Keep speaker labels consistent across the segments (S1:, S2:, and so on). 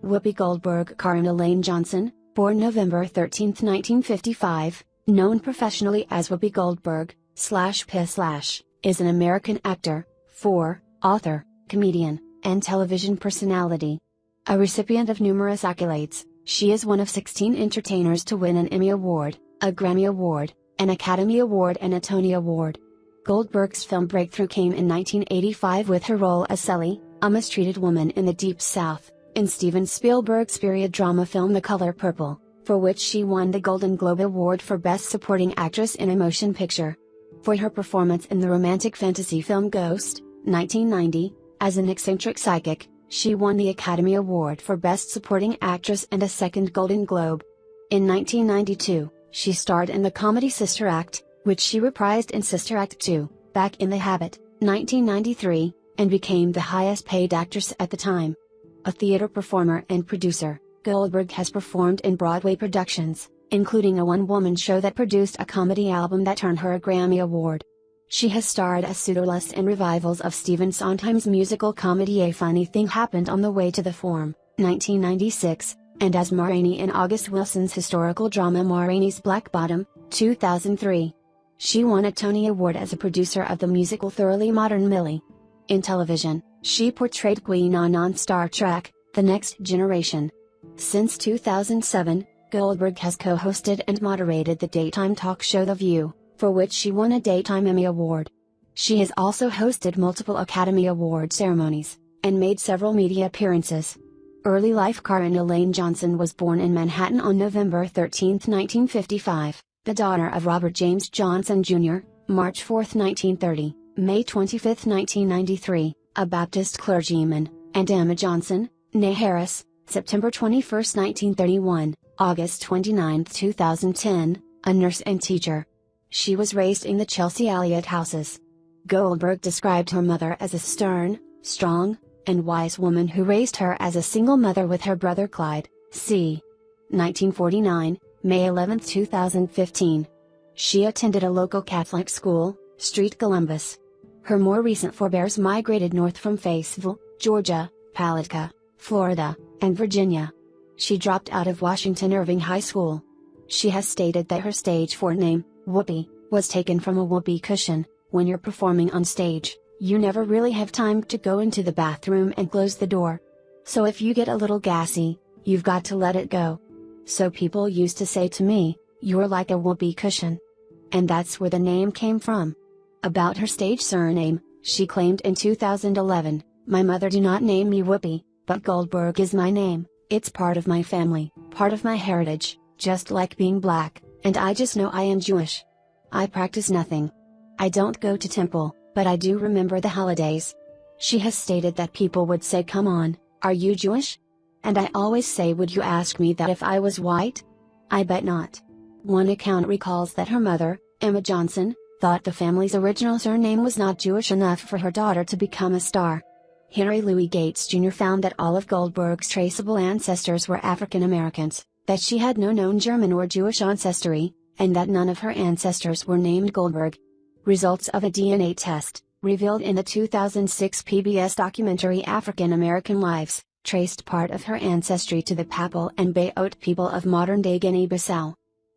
S1: Whoopi Goldberg. Karen Elaine Johnson, born November 13, 1955, known professionally as Whoopi Goldberg, /P/, is an American actor, author, comedian, and television personality. A recipient of numerous accolades, she is one of 16 entertainers to win an Emmy Award, a Grammy Award, an Academy Award and a Tony Award. Goldberg's film breakthrough came in 1985 with her role as Sally, a mistreated woman in the Deep South, in Steven Spielberg's period drama film The Color Purple, for which she won the Golden Globe Award for Best Supporting Actress in a Motion Picture. For her performance in the romantic fantasy film Ghost, 1990, as an eccentric psychic, she won the Academy Award for Best Supporting Actress and a second Golden Globe. In 1992, she starred in the comedy Sister Act, which she reprised in Sister Act 2, Back in the Habit, 1993, and became the highest paid actress at the time. A theater performer and producer, Goldberg has performed in Broadway productions, including a one-woman show that produced a comedy album that earned her a Grammy Award. She has starred as Pseudolus in revivals of Stephen Sondheim's musical comedy A Funny Thing Happened on the Way to the Forum, 1996, and as Ma Rainey in August Wilson's historical drama Ma Rainey's Black Bottom, 2003. She won a Tony Award as a producer of the musical Thoroughly Modern Millie. In television, she portrayed Guinan on Star Trek: The Next Generation. Since 2007, Goldberg has co-hosted and moderated the daytime talk show The View, for which she won a Daytime Emmy Award. She has also hosted multiple Academy Award ceremonies, and made several media appearances. Early life. Karen Elaine Johnson was born in Manhattan on November 13, 1955, the daughter of Robert James Johnson Jr., March 4, 1930, May 25, 1993, a Baptist clergyman, and Emma Johnson, née Harris, September 21, 1931, August 29, 2010, a nurse and teacher. She was raised in the Chelsea Elliott houses. Goldberg described her mother as a stern, strong, and wise woman who raised her as a single mother with her brother Clyde, c. 1949, May 11, 2015. She attended a local Catholic school, St. Columbus. Her more recent forebears migrated north from Fayetteville, Georgia, Palatka, Florida, and Virginia. She dropped out of Washington Irving High School. She has stated that her stage 4 name, Whoopi, was taken from a whoopee cushion. When you're performing on stage, you never really have time to go into the bathroom and close the door. So if you get a little gassy, you've got to let it go. So people used to say to me, "You're like a whoopee cushion." And that's where the name came from. About her stage surname, she claimed in 2011, "My mother did not name me Whoopi, but Goldberg is my name. It's part of my family, part of my heritage, just like being black, and I just know I am Jewish. I practice nothing. I don't go to temple, but I do remember the holidays." She has stated that people would say, "Come on, are you Jewish?" And I always say, "Would you ask me that if I was white?" I bet not. One account recalls that her mother, Emma Johnson, thought the family's original surname was not Jewish enough for her daughter to become a star. Henry Louis Gates Jr. found that all of Goldberg's traceable ancestors were African Americans, that she had no known German or Jewish ancestry, and that none of her ancestors were named Goldberg. Results of a DNA test, revealed in the 2006 PBS documentary African American Lives, traced part of her ancestry to the Papal and Bayot people of modern-day Guinea-Bissau.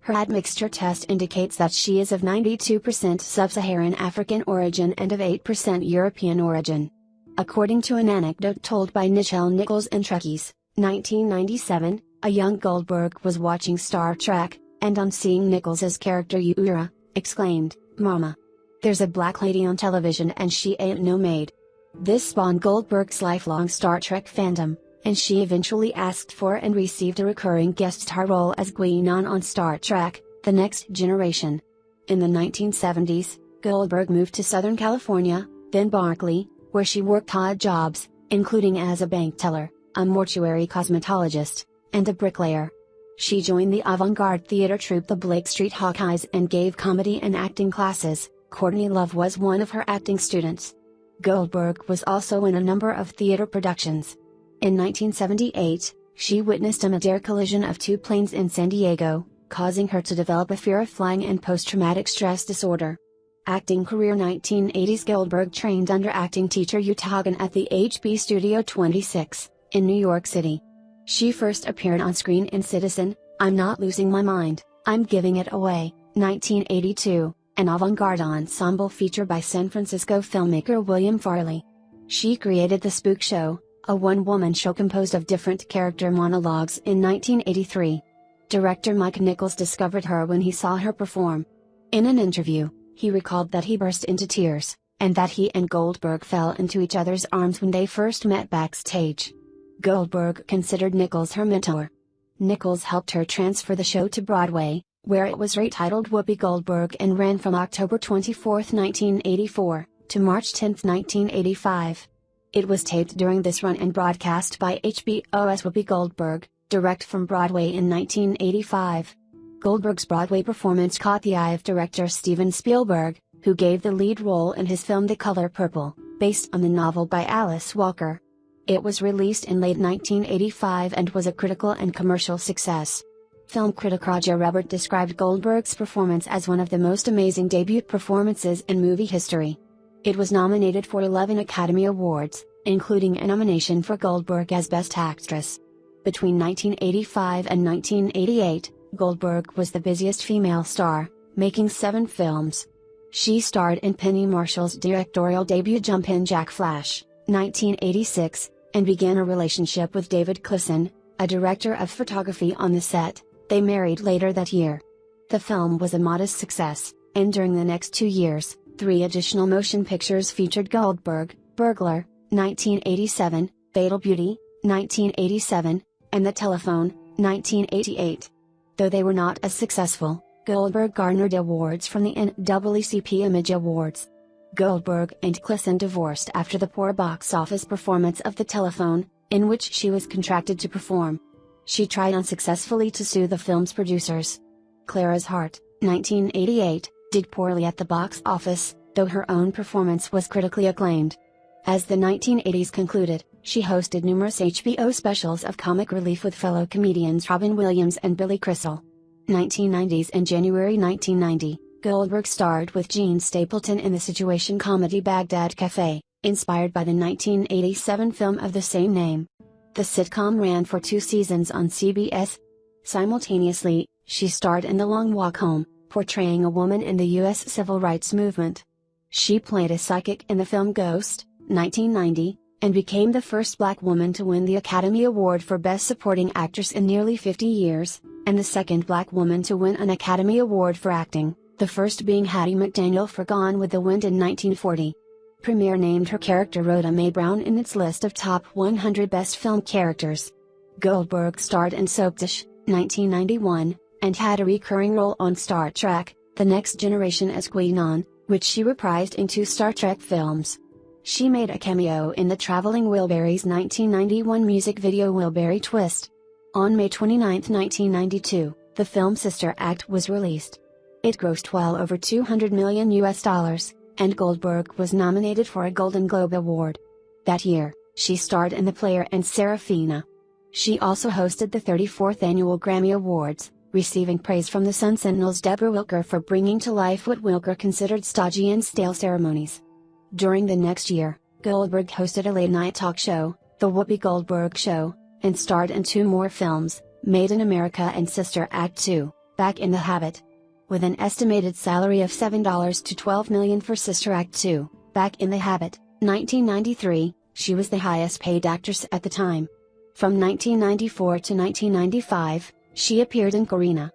S1: Her admixture test indicates that she is of 92% sub-Saharan African origin and of 8% European origin. According to an anecdote told by Nichelle Nichols in Trekkies, 1997, a young Goldberg was watching Star Trek, and on seeing Nichols's character Uhura, exclaimed, "Mama! There's a black lady on television and she ain't no maid." This spawned Goldberg's lifelong Star Trek fandom, and she eventually asked for and received a recurring guest star role as Guinan on Star Trek: The Next Generation. In the 1970s, Goldberg moved to Southern California, then Berkeley, where she worked odd jobs, including as a bank teller, a mortuary cosmetologist, and a bricklayer. She joined the avant-garde theater troupe the Blake Street Hawkeyes and gave comedy and acting classes. Courtney Love was one of her acting students. Goldberg was also in a number of theater productions. In 1978, she witnessed a mid-air collision of two planes in San Diego, causing her to develop a fear of flying and post-traumatic stress disorder. Acting career: 1980s. Goldberg trained under acting teacher Hugh Hagen at the HB Studio 26, in New York City. She first appeared on screen in Citizen, I'm Not Losing My Mind, I'm Giving It Away, 1982, an avant-garde ensemble feature by San Francisco filmmaker William Farley. She created The Spook Show, a one-woman show composed of different character monologues in 1983. Director Mike Nichols discovered her when he saw her perform. In an interview, he recalled that he burst into tears, and that he and Goldberg fell into each other's arms when they first met backstage. Goldberg considered Nichols her mentor. Nichols helped her transfer the show to Broadway, where it was retitled Whoopi Goldberg and ran from October 24, 1984, to March 10, 1985. It was taped during this run and broadcast by HBO as Whoopi Goldberg, direct from Broadway in 1985. Goldberg's Broadway performance caught the eye of director Steven Spielberg, who gave the lead role in his film The Color Purple, based on the novel by Alice Walker. It was released in late 1985 and was a critical and commercial success. Film critic Roger Ebert described Goldberg's performance as one of the most amazing debut performances in movie history. It was nominated for 11 Academy Awards, including a nomination for Goldberg as Best Actress. Between 1985 and 1988, Goldberg was the busiest female star, making 7 films. She starred in Penny Marshall's directorial debut Jumpin' Jack Flash, 1986, and began a relationship with David Clisson, a director of photography on the set. They married later that year. The film was a modest success, and during the next 2 years, 3 additional motion pictures featured Goldberg: Burglar, 1987, Fatal Beauty, 1987, and The Telephone, 1988. Though they were not as successful, Goldberg garnered awards from the NAACP Image Awards. Goldberg and Clisson divorced after the poor box office performance of The Telephone, in which she was contracted to perform. She tried unsuccessfully to sue the film's producers. Clara's Heart, 1988, did poorly at the box office, though her own performance was critically acclaimed. As the 1980s concluded, she hosted numerous HBO specials of comic relief with fellow comedians Robin Williams and Billy Crystal. 1990s. In January 1990, Goldberg starred with Gene Stapleton in the situation comedy Baghdad Cafe, inspired by the 1987 film of the same name. The sitcom ran for 2 seasons on CBS. Simultaneously, she starred in The Long Walk Home, portraying a woman in the U.S. Civil Rights Movement. She played a psychic in the film Ghost, 1990, and became the first black woman to win the Academy Award for Best Supporting Actress in nearly 50 years, and the second black woman to win an Academy Award for acting, the first being Hattie McDaniel for Gone with the Wind in 1940. Premiere named her character Rhoda Mae Brown in its list of top 100 best film characters. Goldberg starred in Soapdish, 1991, and had a recurring role on Star Trek: The Next Generation as Klingon, which she reprised in 2 Star Trek films. She made a cameo in the Traveling Wilburys' 1991 music video Wilbury Twist. On May 29, 1992, the film Sister Act was released. It grossed well over $200 million, and Goldberg was nominated for a Golden Globe Award. That year, she starred in The Player and Serafina. She also hosted the 34th Annual Grammy Awards, receiving praise from the Sun Sentinel's Deborah Wilker for bringing to life what Wilker considered stodgy and stale ceremonies. During the next year, Goldberg hosted a late-night talk show, The Whoopi Goldberg Show, and starred in 2 more films, Made in America and Sister Act 2, Back in the Habit. With an estimated salary of $7 to $12 million for Sister Act 2, Back in the Habit, 1993, she was the highest-paid actress at the time. From 1994 to 1995, she appeared in Corina,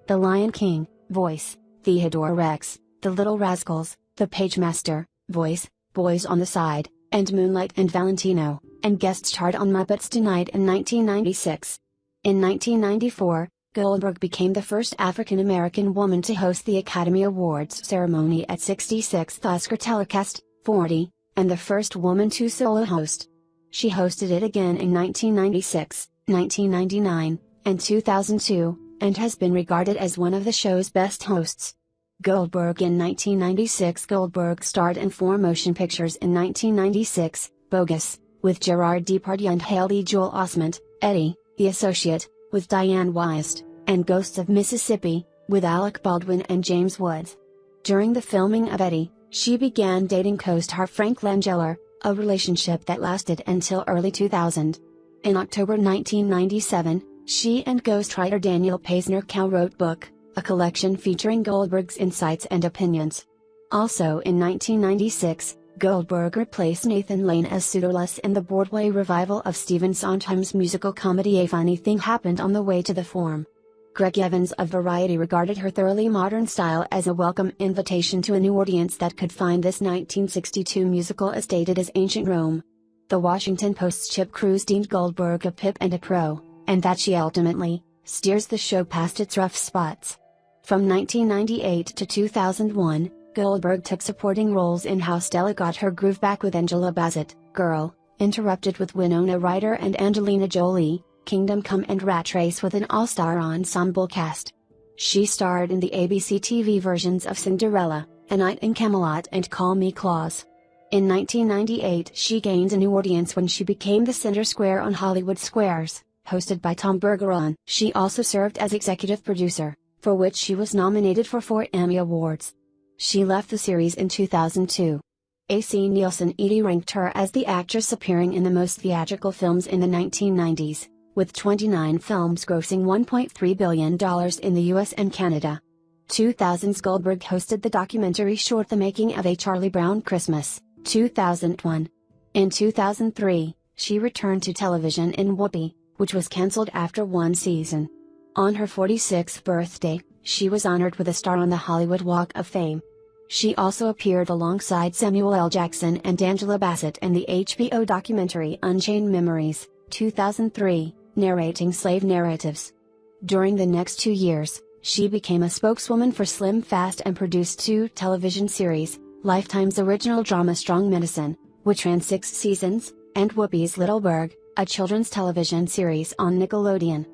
S1: The Lion King, voice, Theodore Rex, The Little Rascals, The Pagemaster, voice, Boys on the Side, and Moonlight and Valentino, and guest starred on Muppets Tonight in 1996. In 1994, Goldberg became the first African-American woman to host the Academy Awards ceremony at 66th Oscar Telecast, 40, and the first woman to solo host. She hosted it again in 1996, 1999, and 2002, and has been regarded as one of the show's best hosts. Goldberg in 1996. Goldberg starred in 4 motion pictures in 1996, Bogus, with Gerard Depardieu and Haley Joel Osment, Eddie, The Associate, with Diane Wiest, and Ghosts of Mississippi, with Alec Baldwin and James Woods. During the filming of Eddie, she began dating co-star Frank Langella, a relationship that lasted until early 2000. In October 1997, she and ghostwriter Daniel Paisner co-wrote Book, a collection featuring Goldberg's insights and opinions. Also in 1996, Goldberg replaced Nathan Lane as Pseudolus in the Broadway revival of Stephen Sondheim's musical comedy A Funny Thing Happened on the Way to the Forum. Greg Evans of Variety regarded her thoroughly modern style as a welcome invitation to a new audience that could find this 1962 musical as dated as ancient Rome. The Washington Post's Chip Cruz deemed Goldberg a pip and a pro, and that she ultimately steers the show past its rough spots. From 1998 to 2001, Goldberg took supporting roles in How Stella Got Her Groove Back with Angela Bassett, Girl, Interrupted with Winona Ryder and Angelina Jolie, Kingdom Come and Rat Race with an all-star ensemble cast. She starred in the ABC TV versions of Cinderella, A Night in Camelot and Call Me Claus. In 1998 she gained a new audience when she became the center square on Hollywood Squares, hosted by Tom Bergeron. She also served as executive producer, for which she was nominated for 4 Emmy Awards. She left the series in 2002. A.C. Nielsen Edie ranked her as the actress appearing in the most theatrical films in the 1990s, with 29 films grossing $1.3 billion in the US and Canada. 2000's Goldberg hosted the documentary short The Making of a Charlie Brown Christmas, 2001. In 2003, she returned to television in Whoopi, which was cancelled after 1 season. On her 46th birthday, she was honored with a star on the Hollywood Walk of Fame. She also appeared alongside Samuel L. Jackson and Angela Bassett in the HBO documentary Unchained Memories, 2003, narrating slave narratives. During the next 2 years, she became a spokeswoman for Slim Fast and produced 2 television series, Lifetime's original drama Strong Medicine, which ran 6 seasons, and Whoopi's Little Berg, a children's television series on Nickelodeon.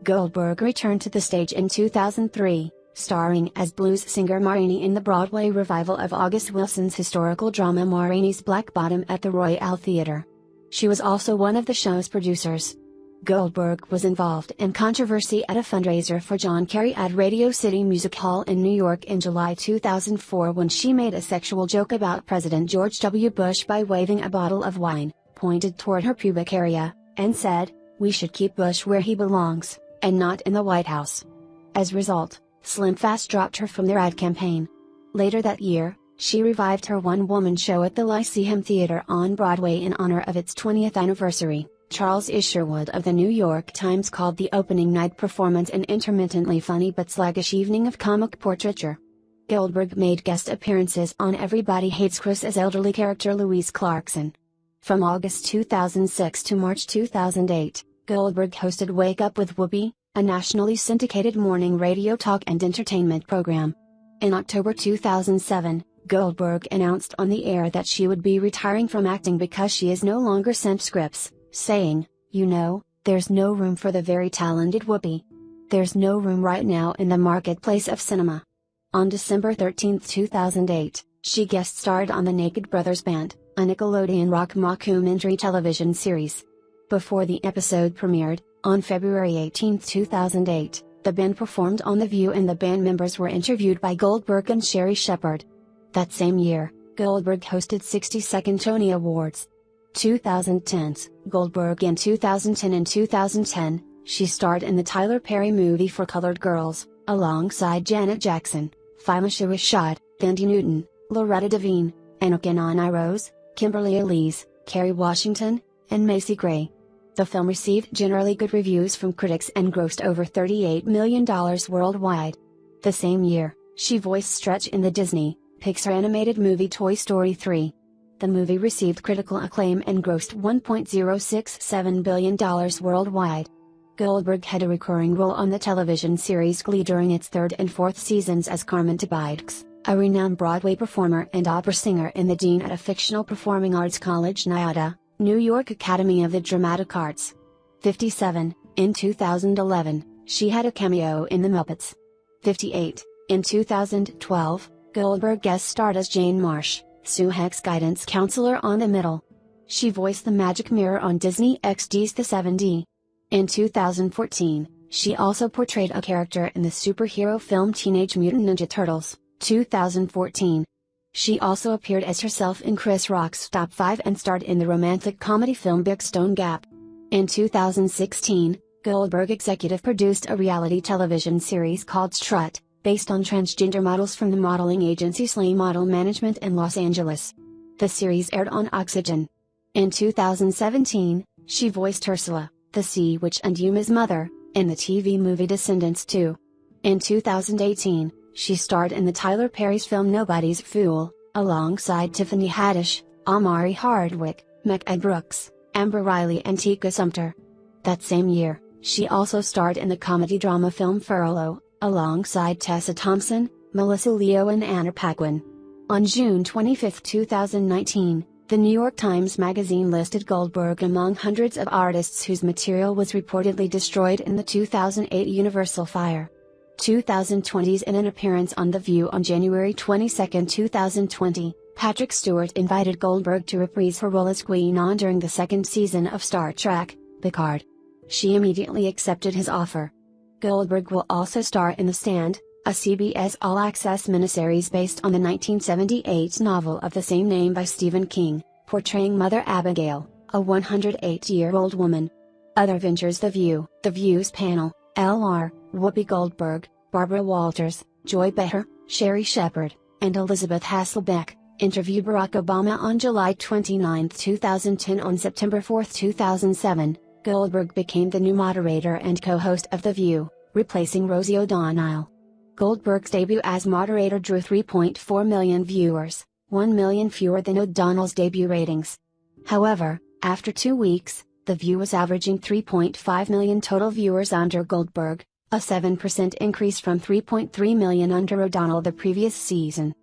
S1: Goldberg returned to the stage in 2003, starring as blues singer Ma Rainey in the Broadway revival of August Wilson's historical drama Ma Rainey's Black Bottom at the Royale Theatre. She was also one of the show's producers. Goldberg was involved in controversy at a fundraiser for John Kerry at Radio City Music Hall in New York in July 2004 when she made a sexual joke about President George W. Bush by waving a bottle of wine, pointed toward her pubic area, and said, "We should keep Bush where he belongs, and not in the White House." As a result, Slim Fast dropped her from their ad campaign. Later that year, she revived her one-woman show at the Lyceum Theatre on Broadway in honor of its 20th anniversary. Charles Isherwood of the New York Times called the opening night performance an intermittently funny but sluggish evening of comic portraiture. Goldberg made guest appearances on Everybody Hates Chris as elderly character Louise Clarkson. From August 2006 to March 2008, Goldberg hosted Wake Up with Whoopi, a nationally syndicated morning radio talk and entertainment program. In October 2007, Goldberg announced on the air that she would be retiring from acting because she is no longer sent scripts, saying, "You know, there's no room for the very talented Whoopi. There's no room right now in the marketplace of cinema." On December 13, 2008, she guest starred on The Naked Brothers Band, a Nickelodeon rock mockumentary television series. Before the episode premiered, on February 18, 2008, the band performed on The View and the band members were interviewed by Goldberg and Sherry Shepherd. That same year, Goldberg hosted 62nd Tony Awards. 2010s, Goldberg in 2010 and 2010, she starred in the Tyler Perry movie For Colored Girls, alongside Janet Jackson, Phylicia Rashad, Thandie Newton, Loretta Devine, Enoch Anani Rose, Kimberly Elise, Kerry Washington, and Macy Gray. The film received generally good reviews from critics and grossed over $38 million worldwide. The same year, she voiced Stretch in the Disney, Pixar animated movie Toy Story 3. The movie received critical acclaim and grossed $1.067 billion worldwide. Goldberg had a recurring role on the television series Glee during its 3rd and 4th seasons as Carmen Tobidks, a renowned Broadway performer and opera singer and the dean at a fictional performing arts college NYADA, New York Academy of the Dramatic Arts. 57, in 2011, she had a cameo in The Muppets. 58, in 2012, Goldberg guest starred as Jane Marsh, Sue Heck's guidance counselor on The Middle. She voiced the Magic Mirror on Disney XD's The 7D. In 2014, she also portrayed a character in the superhero film Teenage Mutant Ninja Turtles, 2014. She also appeared as herself in Chris Rock's Top 5 and starred in the romantic comedy film Big Stone Gap. In 2016, Goldberg executive produced a reality television series called Strut, based on transgender models from the modeling agency Slay Model Management in Los Angeles. The series aired on Oxygen. In 2017, she voiced Ursula, the Sea Witch and Yuma's mother, in the TV movie Descendants 2. In 2018, she starred in the Tyler Perry's film Nobody's Fool, alongside Tiffany Haddish, Amari Hardwick, Mecca Brooks, Amber Riley and Tika Sumpter. That same year, she also starred in the comedy drama film Furlough, alongside Tessa Thompson, Melissa Leo and Anna Paquin. On June 25, 2019, the New York Times Magazine listed Goldberg among hundreds of artists whose material was reportedly destroyed in the 2008 Universal fire. 2020's In an appearance on The View on January 22, 2020, Patrick Stewart invited Goldberg to reprise her role as Guinan during the second season of Star Trek, Picard. She immediately accepted his offer. Goldberg will also star in The Stand, a CBS All-Access miniseries based on the 1978 novel of the same name by Stephen King, portraying Mother Abigail, a 108-year-old woman. Other ventures: The View, The View's panel, L.R., Whoopi Goldberg, Barbara Walters, Joy Behar, Sherry Shepard, and Elizabeth Hasselbeck, interview Barack Obama on July 29, 2010. On September 4, 2007, Goldberg became the new moderator and co-host of The View, replacing Rosie O'Donnell. Goldberg's debut as moderator drew 3.4 million viewers, 1 million fewer than O'Donnell's debut ratings. However, after 2 weeks, The View was averaging 3.5 million total viewers under Goldberg, a 7% increase from 3.3 million under O'Donnell the previous season.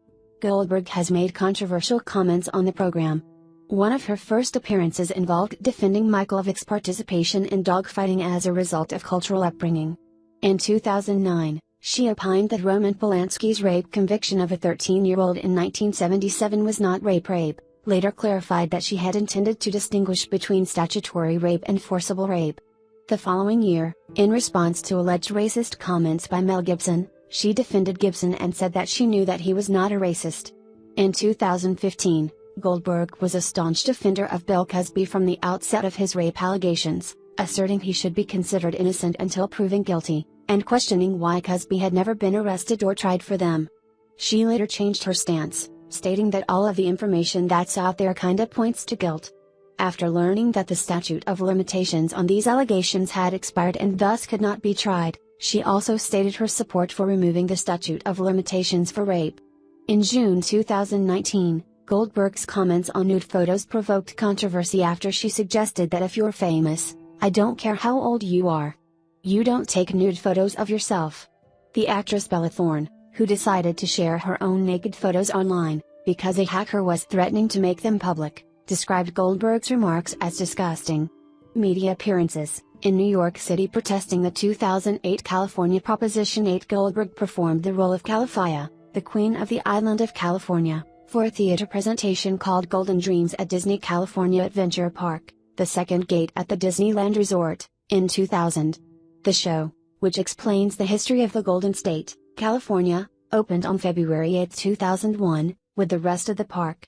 S1: Goldberg has made controversial comments on the program. One of her first appearances involved defending Michael Vick's participation in dogfighting as a result of cultural upbringing. In 2009, she opined that Roman Polanski's rape conviction of a 13-year-old in 1977 was not rape, later clarified that she had intended to distinguish between statutory rape and forcible rape. The following year, in response to alleged racist comments by Mel Gibson, she defended Gibson and said that she knew that he was not a racist. In 2015, Goldberg was a staunch defender of Bill Cosby from the outset of his rape allegations, asserting he should be considered innocent until proven guilty, and questioning why Cosby had never been arrested or tried for them. She later changed her stance, stating that all of the information that's out there kinda points to guilt. After learning that the statute of limitations on these allegations had expired and thus could not be tried, she also stated her support for removing the statute of limitations for rape. In June 2019, Goldberg's comments on nude photos provoked controversy after she suggested that if you're famous, I don't care how old you are. You don't take nude photos of yourself. The actress Bella Thorne, who decided to share her own naked photos online, because a hacker was threatening to make them public, described Goldberg's remarks as disgusting. Media appearances: in New York City protesting the 2008 California Proposition 8, Goldberg performed the role of Califia, the Queen of the Island of California, for a theater presentation called Golden Dreams at Disney California Adventure Park, the second gate at the Disneyland Resort, in 2000. The show, which explains the history of the Golden State, California, opened on February 8, 2001, with the rest of the park.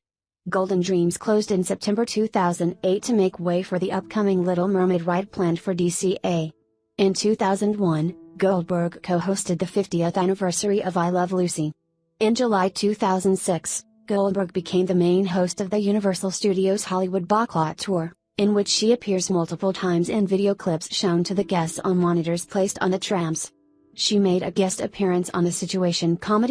S1: Golden Dreams closed in September 2008 to make way for the upcoming Little Mermaid ride planned for DCA. In 2001, Goldberg co-hosted the 50th anniversary of I Love Lucy. In July 2006, Goldberg became the main host of the Universal Studios Hollywood Backlot Tour, in which she appears multiple times in video clips shown to the guests on monitors placed on the trams. She made a guest appearance on the situation comedy